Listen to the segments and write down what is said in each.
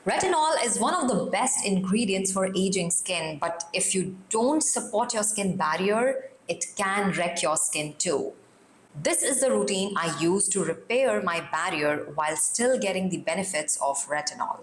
Retinol is one of the best ingredients for aging skin, but if you don't support your skin barrier, it can wreck your skin too. This is the routine I use to repair my barrier while still getting the benefits of retinol.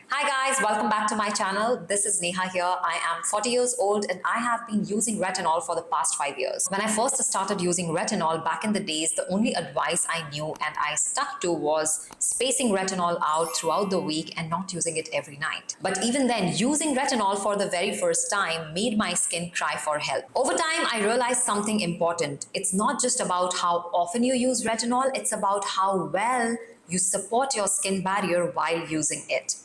Hi guys, welcome back to my channel. This is Neha here. I am 40 years old and I have been using retinol for the past 5 years. When I first started using retinol back in the days, the only advice I knew and I stuck to was spacing retinol out throughout the week and not using it every night. But even then, using retinol for the very first time made my skin cry for help. Over time, I realized something important. It's not just about how often you use retinol, it's about how well you support your skin barrier while using it.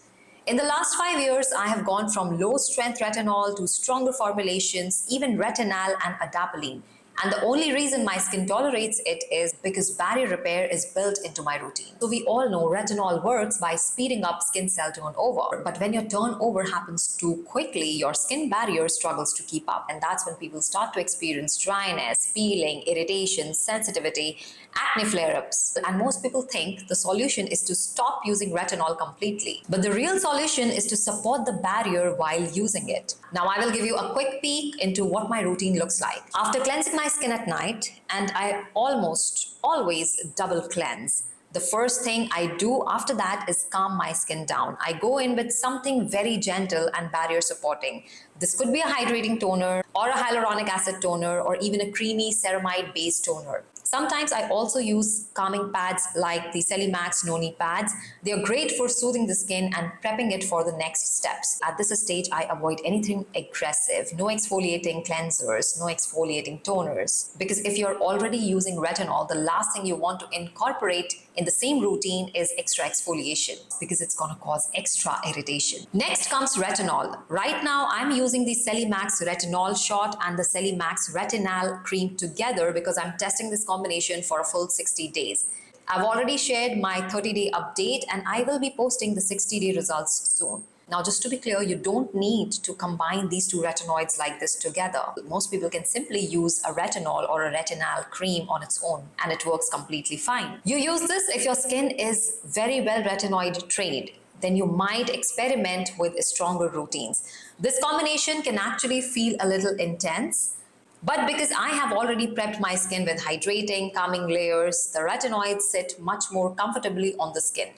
In the last 5 years, I have gone from low-strength retinol to stronger formulations, even retinal and adapalene. And the only reason my skin tolerates it is because barrier repair is built into my routine. So we all know retinol works by speeding up skin cell turnover. But when your turnover happens too quickly, your skin barrier struggles to keep up. And that's when people start to experience dryness, peeling, irritation, sensitivity, acne flare-ups. And most people think the solution is to stop using retinol completely. But the real solution is to support the barrier while using it. Now I will give you a quick peek into what my routine looks like. After cleansing my skin at night, and I almost always double cleanse, the first thing I do after that is calm my skin down. I go in with something very gentle and barrier supporting. This could be a hydrating toner or a hyaluronic acid toner or even a creamy ceramide based toner. Sometimes I also use calming pads like the Celimax Noni pads. They are great for soothing the skin and prepping it for the next steps. At this stage, I avoid anything aggressive, no exfoliating cleansers, no exfoliating toners. Because if you're already using retinol, the last thing you want to incorporate in the same routine is extra exfoliation because it's going to cause extra irritation. Next comes retinol. Right now, I'm using the Celimax Retinol shot and the Celimax Retinal cream together because I'm testing this combination for a full 60 days. I've already shared my 30-day update and I will be posting the 60-day results soon. Now, just to be clear, you don't need to combine these two retinoids like this together. Most people can simply use a retinol or a retinal cream on its own and it works completely fine. You use this if your skin is very well retinoid trained. Then you might experiment with stronger routines. This combination can actually feel a little intense, but because I have already prepped my skin with hydrating, calming layers, the retinoids sit much more comfortably on the skin.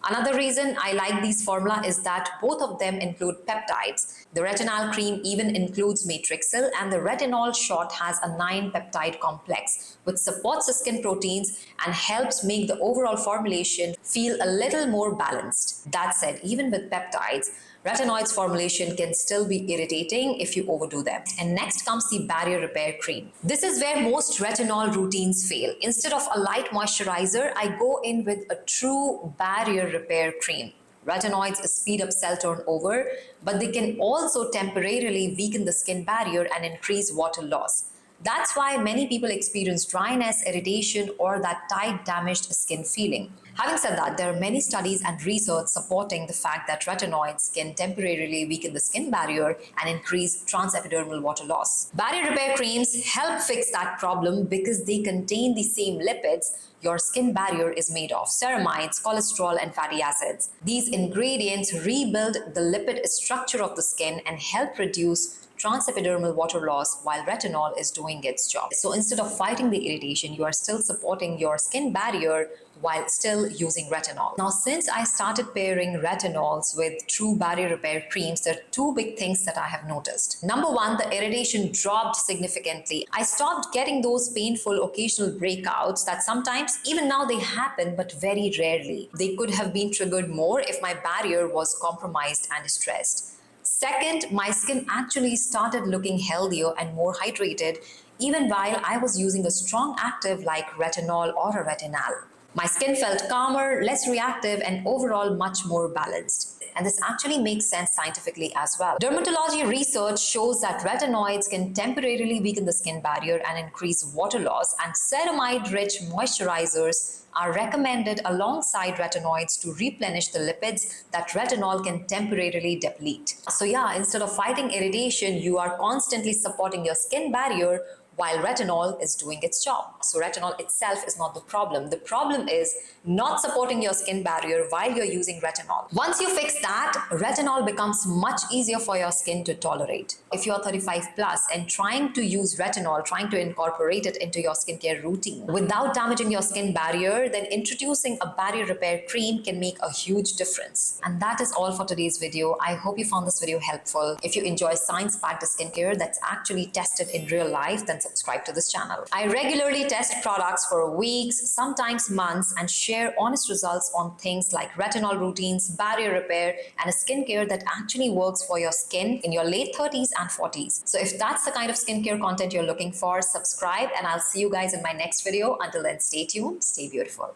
Another reason I like these formula is that both of them include peptides. The retinal cream even includes matrixyl and the retinol shot has a 9-peptide complex which supports the skin proteins and helps make the overall formulation feel a little more balanced. That said, even with peptides, retinoids formulation can still be irritating if you overdo them. And next comes the barrier repair cream. This is where most retinol routines fail. Instead of a light moisturizer, I go in with a true barrier repair cream. Retinoids speed up cell turnover, but they can also temporarily weaken the skin barrier and increase water loss. That's why many people experience dryness, irritation, or that tight, damaged skin feeling. Having said that, there are many studies and research supporting the fact that retinoids can temporarily weaken the skin barrier and increase transepidermal water loss. Barrier repair creams help fix that problem because they contain the same lipids your skin barrier is made of: ceramides, cholesterol, and fatty acids. These ingredients rebuild the lipid structure of the skin and help reduce transepidermal water loss while retinol is doing its job. So instead of fighting the irritation, you are still supporting your skin barrier while still using retinol. Now, since I started pairing retinols with true barrier repair creams, there are two big things that I have noticed. Number one, the irritation dropped significantly. I stopped getting those painful occasional breakouts that sometimes, even now, they happen, but very rarely. They could have been triggered more if my barrier was compromised and stressed. Second, my skin actually started looking healthier and more hydrated even while I was using a strong active like retinol or a retinal. My skin felt calmer, less reactive, and overall much more balanced. And this actually makes sense scientifically as well. Dermatology research shows that retinoids can temporarily weaken the skin barrier and increase water loss, and ceramide-rich moisturizers are recommended alongside retinoids to replenish the lipids that retinol can temporarily deplete. So yeah, instead of fighting irritation, you are constantly supporting your skin barrier while retinol is doing its job. So retinol itself is not the problem. The problem is not supporting your skin barrier while you're using retinol. Once you fix that, retinol becomes much easier for your skin to tolerate. If you're 35 plus and trying to use retinol, trying to incorporate it into your skincare routine without damaging your skin barrier, then introducing a barrier repair cream can make a huge difference. And that is all for today's video. I hope you found this video helpful. If you enjoy science-packed skincare that's actually tested in real life, then subscribe to this channel. I regularly test products for weeks, sometimes months, and share honest results on things like retinol routines, barrier repair, and a skincare that actually works for your skin in your late 30s and 40s. So if that's the kind of skincare content you're looking for, subscribe, and I'll see you guys in my next video. Until then, stay tuned, stay beautiful.